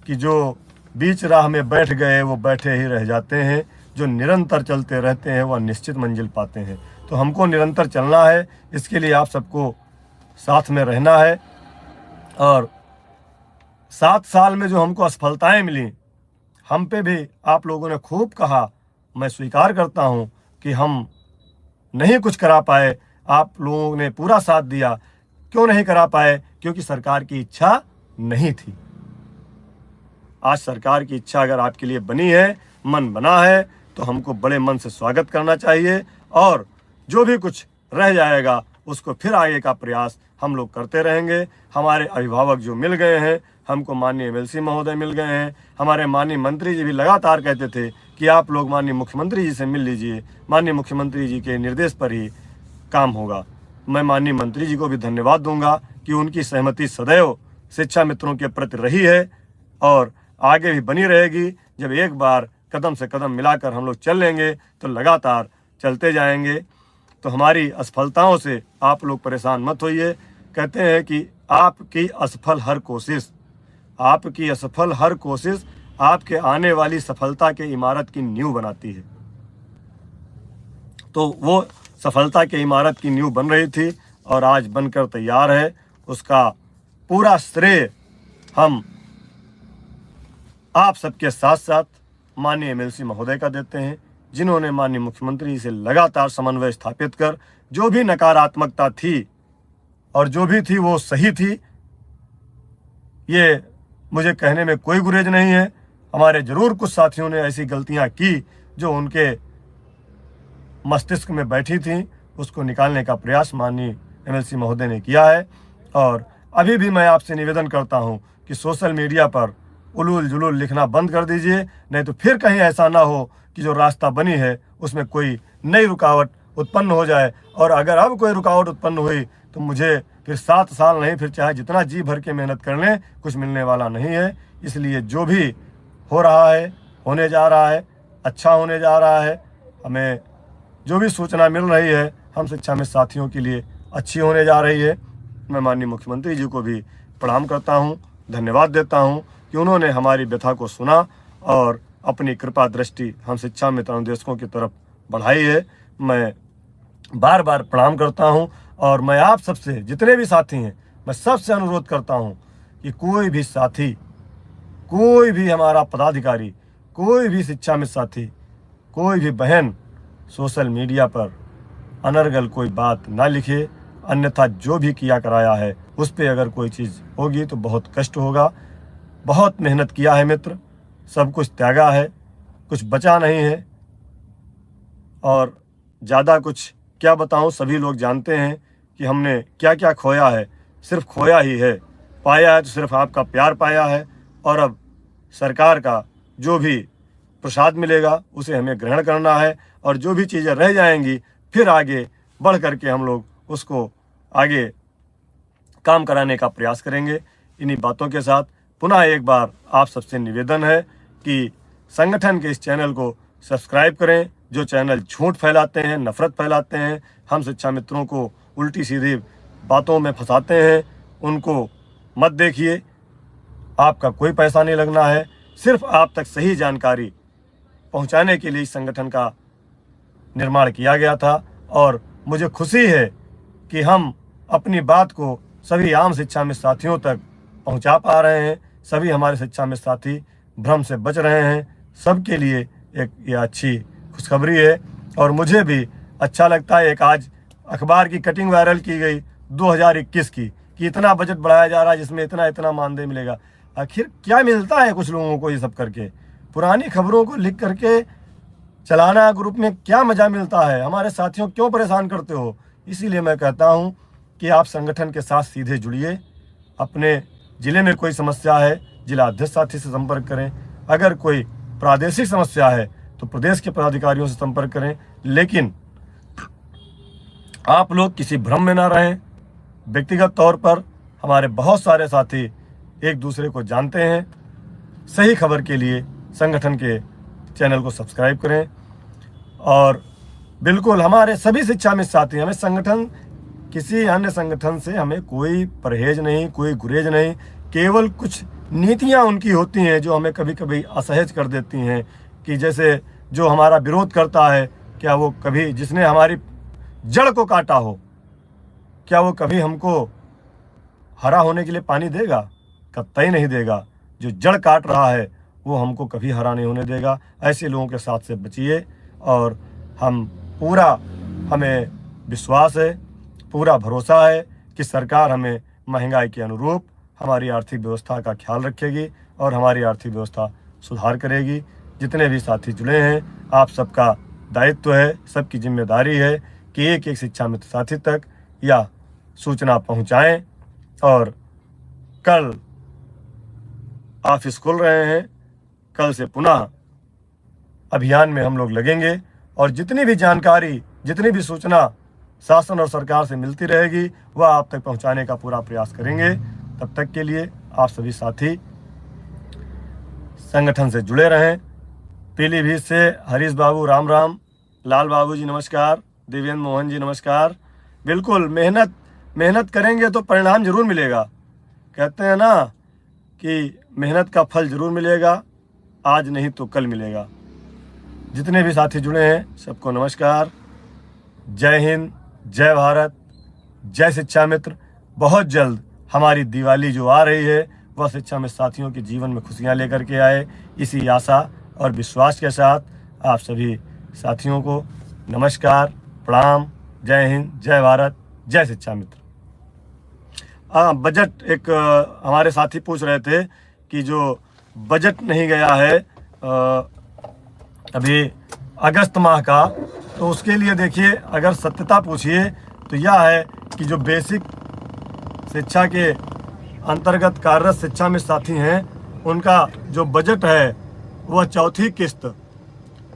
कि जो बीच राह में बैठ गए वो बैठे ही रह जाते हैं, जो निरंतर चलते रहते हैं वह निश्चित मंजिल पाते हैं। तो हमको निरंतर चलना है, इसके लिए आप सबको साथ में रहना है। और 7 साल में जो हमको असफलताएं मिली, हम पे भी आप लोगों ने खूब कहा, मैं स्वीकार करता हूँ कि हम नहीं कुछ करा पाए, आप लोगों ने पूरा साथ दिया। क्यों नहीं करा पाए? क्योंकि सरकार की इच्छा नहीं थी। आज सरकार की इच्छा अगर आपके लिए बनी है, मन बना है, तो हमको बड़े मन से स्वागत करना चाहिए। और जो भी कुछ रह जाएगा उसको फिर आगे का प्रयास हम लोग करते रहेंगे। हमारे अभिभावक जो मिल गए हैं, हमको माननीय एमएलसी महोदय मिल गए हैं, हमारे माननीय मंत्री जी भी लगातार कहते थे कि आप लोग माननीय मुख्यमंत्री जी से मिल लीजिए, माननीय मुख्यमंत्री जी के निर्देश पर ही काम होगा। मैं माननीय मंत्री जी को भी धन्यवाद दूंगा कि उनकी सहमति सदैव शिक्षा मित्रों के प्रति रही है और आगे भी बनी रहेगी। जब एक बार कदम से कदम मिलाकर हम लोग चल लेंगे तो लगातार चलते जाएंगे। तो हमारी असफलताओं से आप लोग परेशान मत होइए। कहते हैं कि आपकी असफल हर कोशिश, आपकी असफल हर कोशिश आपके आने वाली सफलता के इमारत की नींव बनाती है। तो वो सफलता के इमारत की नींव बन रही थी और आज बनकर तैयार है। उसका पूरा श्रेय हम आप सबके साथ साथ माननीय एमएलसी महोदय का देते हैं, जिन्होंने माननीय मुख्यमंत्री से लगातार समन्वय स्थापित कर जो भी नकारात्मकता थी और जो भी थी वो सही थी। ये मुझे कहने में कोई गुरेज नहीं है। हमारे जरूर कुछ साथियों ने ऐसी गलतियां की जो उनके मस्तिष्क में बैठी थी, उसको निकालने का प्रयास माननीय एमएलसी महोदय ने किया है। और अभी भी मैं आपसे निवेदन करता हूं कि सोशल मीडिया पर उलूल जुलूल लिखना बंद कर दीजिए, नहीं तो फिर कहीं ऐसा ना हो कि जो रास्ता बनी है उसमें कोई नई रुकावट उत्पन्न हो जाए। और अगर अब कोई रुकावट उत्पन्न हुई तो मुझे फिर 7 साल नहीं, फिर चाहे जितना जी भर के मेहनत कर लें, कुछ मिलने वाला नहीं है। इसलिए जो भी हो रहा है, होने जा रहा है, अच्छा होने जा रहा है। हमें जो भी सूचना मिल रही है हम शिक्षा में साथियों के लिए अच्छी होने जा रही है। मैं माननीय मुख्यमंत्री जी को भी प्रणाम करता हूँ, धन्यवाद देता हूँ कि उन्होंने हमारी व्यथा को सुना और अपनी कृपा दृष्टि हम शिक्षा में अनुदेशकों की तरफ बढ़ाई है। मैं बार बार प्रणाम करता हूं और मैं आप सबसे, जितने भी साथी हैं, मैं सबसे अनुरोध करता हूं कि कोई भी साथी, कोई भी हमारा पदाधिकारी, कोई भी शिक्षा में साथी, कोई भी बहन सोशल मीडिया पर अनर्गल कोई बात ना लिखे। अन्यथा जो भी किया कराया है उस पर अगर कोई चीज़ होगी तो बहुत कष्ट होगा। बहुत मेहनत किया है मित्र, सब कुछ त्यागा है, कुछ बचा नहीं है। और ज़्यादा कुछ क्या बताऊं, सभी लोग जानते हैं कि हमने क्या क्या खोया है। सिर्फ खोया ही है, पाया है तो सिर्फ आपका प्यार पाया है। और अब सरकार का जो भी प्रसाद मिलेगा उसे हमें ग्रहण करना है और जो भी चीज़ें रह जाएंगी फिर आगे बढ़ करके हम लोग उसको आगे काम कराने का प्रयास करेंगे। इन्हीं बातों के साथ पुनः एक बार आप सबसे निवेदन है कि संगठन के इस चैनल को सब्सक्राइब करें। जो चैनल झूठ फैलाते हैं, नफरत फैलाते हैं, हम शिक्षा मित्रों को उल्टी सीधी बातों में फंसाते हैं, उनको मत देखिए। आपका कोई पैसा नहीं लगना है, सिर्फ आप तक सही जानकारी पहुंचाने के लिए इस संगठन का निर्माण किया गया था। और मुझे खुशी है कि हम अपनी बात को सभी आम शिक्षा में साथियों तक पहुंचा पा रहे हैं। सभी हमारे शिक्षा में साथी भ्रम से बच रहे हैं। सबके लिए एक ये अच्छी खुशखबरी है। और मुझे भी अच्छा लगता है, एक आज अखबार की कटिंग वायरल की गई 2021 की कि इतना बजट बढ़ाया जा रहा है जिसमें इतना इतना मानदेय मिलेगा। आखिर क्या मिलता है कुछ लोगों को ये सब करके? पुरानी खबरों को लिख करके चलाना ग्रुप में क्या मज़ा मिलता है? हमारे साथियों क्यों परेशान करते हो? इसीलिए मैं कहता हूँ कि आप संगठन के साथ सीधे जुड़िए। अपने ज़िले में कोई समस्या है, जिला अध्यक्ष साथी से संपर्क करें। अगर कोई प्रादेशिक समस्या है तो प्रदेश के पदाधिकारियों से संपर्क करें। लेकिन आप लोग किसी भ्रम में ना रहें। व्यक्तिगत तौर पर हमारे बहुत सारे साथी एक दूसरे को जानते हैं। सही खबर के लिए संगठन के चैनल को सब्सक्राइब करें। और बिल्कुल हमारे सभी शिक्षा में साथी, हमें संगठन, किसी अन्य संगठन से हमें कोई परहेज नहीं, कोई गुरेज नहीं। केवल कुछ नीतियां उनकी होती हैं जो हमें कभी कभी असहज कर देती हैं, कि जैसे जो हमारा विरोध करता है, क्या वो कभी, जिसने हमारी जड़ को काटा हो, क्या वो कभी हमको हरा होने के लिए पानी देगा? कतई नहीं देगा। जो जड़ काट रहा है वो हमको कभी हरा नहीं होने देगा। ऐसे लोगों के साथ से बचिए। और हमें विश्वास है, पूरा भरोसा है कि सरकार हमें महंगाई के अनुरूप हमारी आर्थिक व्यवस्था का ख्याल रखेगी और हमारी आर्थिक व्यवस्था सुधार करेगी। जितने भी साथी जुड़े हैं, आप सबका दायित्व है, सबकी जिम्मेदारी है कि एक एक शिक्षा मित्र साथी तक यह सूचना पहुंचाएं। और कल ऑफिस खुल रहे हैं, कल से पुनः अभियान में हम लोग लगेंगे और जितनी भी जानकारी, जितनी भी सूचना शासन और सरकार से मिलती रहेगी वह आप तक पहुंचाने का पूरा प्रयास करेंगे। तब तक के लिए आप सभी साथी संगठन से जुड़े रहें। पीलीभीत से हरीश बाबू राम राम, लाल बाबू जी नमस्कार, देवेंद्र मोहन जी नमस्कार। बिल्कुल मेहनत करेंगे तो परिणाम जरूर मिलेगा। कहते हैं ना कि मेहनत का फल जरूर मिलेगा, आज नहीं तो कल मिलेगा। जितने भी साथी जुड़े हैं सबको नमस्कार। जय हिंद, जय भारत, जय शिक्षा मित्र। बहुत जल्द हमारी दिवाली जो आ रही है वह शिक्षा मित्र साथियों के जीवन में खुशियां लेकर के आए, इसी आशा और विश्वास के साथ आप सभी साथियों को नमस्कार, प्रणाम, जय हिंद, जय भारत, जय शिक्षा मित्र। बजट, एक हमारे साथी पूछ रहे थे कि जो बजट नहीं गया है अभी अगस्त माह का, तो उसके लिए देखिए, अगर सत्यता पूछिए तो यह है कि जो बेसिक शिक्षा के अंतर्गत कार्यरत शिक्षा में साथी हैं उनका जो बजट है वह चौथी किस्त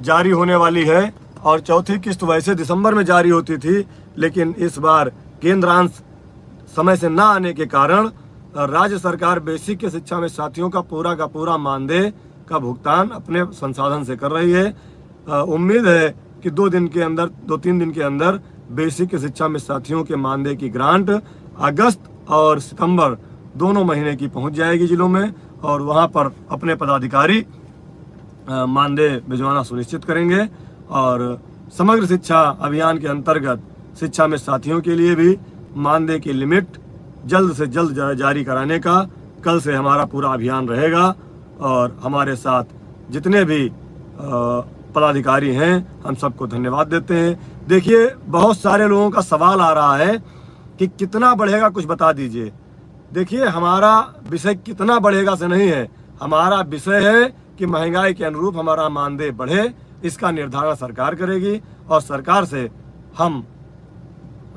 जारी होने वाली है। और चौथी किस्त वैसे दिसंबर में जारी होती थी, लेकिन इस बार केंद्रांश समय से ना आने के कारण राज्य सरकार बेसिक के शिक्षा में साथियों का पूरा मानदेय का भुगतान अपने संसाधन से कर रही है। उम्मीद है कि 2-3 दिन के अंदर बेसिक के शिक्षा में साथियों के मानदेय की ग्रांट अगस्त और सितंबर दोनों महीने की पहुंच जाएगी जिलों में, और वहां पर अपने पदाधिकारी मानदेय भिजवाना सुनिश्चित करेंगे। और समग्र शिक्षा अभियान के अंतर्गत शिक्षा में साथियों के लिए भी मानदेय की लिमिट जल्द से जल्द जारी कराने का कल से हमारा पूरा अभियान रहेगा। और हमारे साथ जितने भी पदाधिकारी हैं हम सबको धन्यवाद देते हैं। देखिए, बहुत सारे लोगों का सवाल आ रहा है कि कितना बढ़ेगा, कुछ बता दीजिए। देखिए, हमारा विषय कितना बढ़ेगा से नहीं है, हमारा विषय है कि महंगाई के अनुरूप हमारा मानदेय बढ़े, इसका निर्धारण सरकार करेगी। और सरकार से हम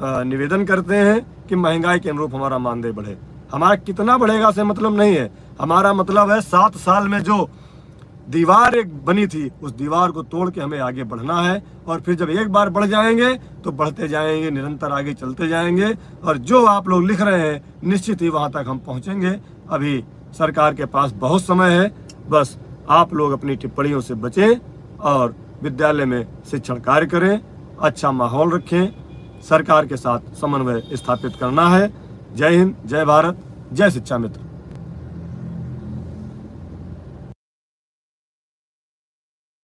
निवेदन करते हैं कि महंगाई के अनुरूप हमारा मानदेय बढ़े। हमारा कितना बढ़ेगा से मतलब नहीं है, हमारा मतलब है 7 साल में जो दीवार एक बनी थी उस दीवार को तोड़ के हमें आगे बढ़ना है। और फिर जब एक बार बढ़ जाएंगे तो बढ़ते जाएंगे, निरंतर आगे चलते जाएंगे। और जो आप लोग लिख रहे हैं निश्चित ही वहां तक हम पहुंचेंगे। अभी सरकार के पास बहुत समय है, बस आप लोग अपनी टिप्पणियों से बचें और विद्यालय में शिक्षण कार्य करें, अच्छा माहौल रखें, सरकार के साथ समन्वय स्थापित करना है। जय हिंद, जय भारत, जय शिक्षा मित्र।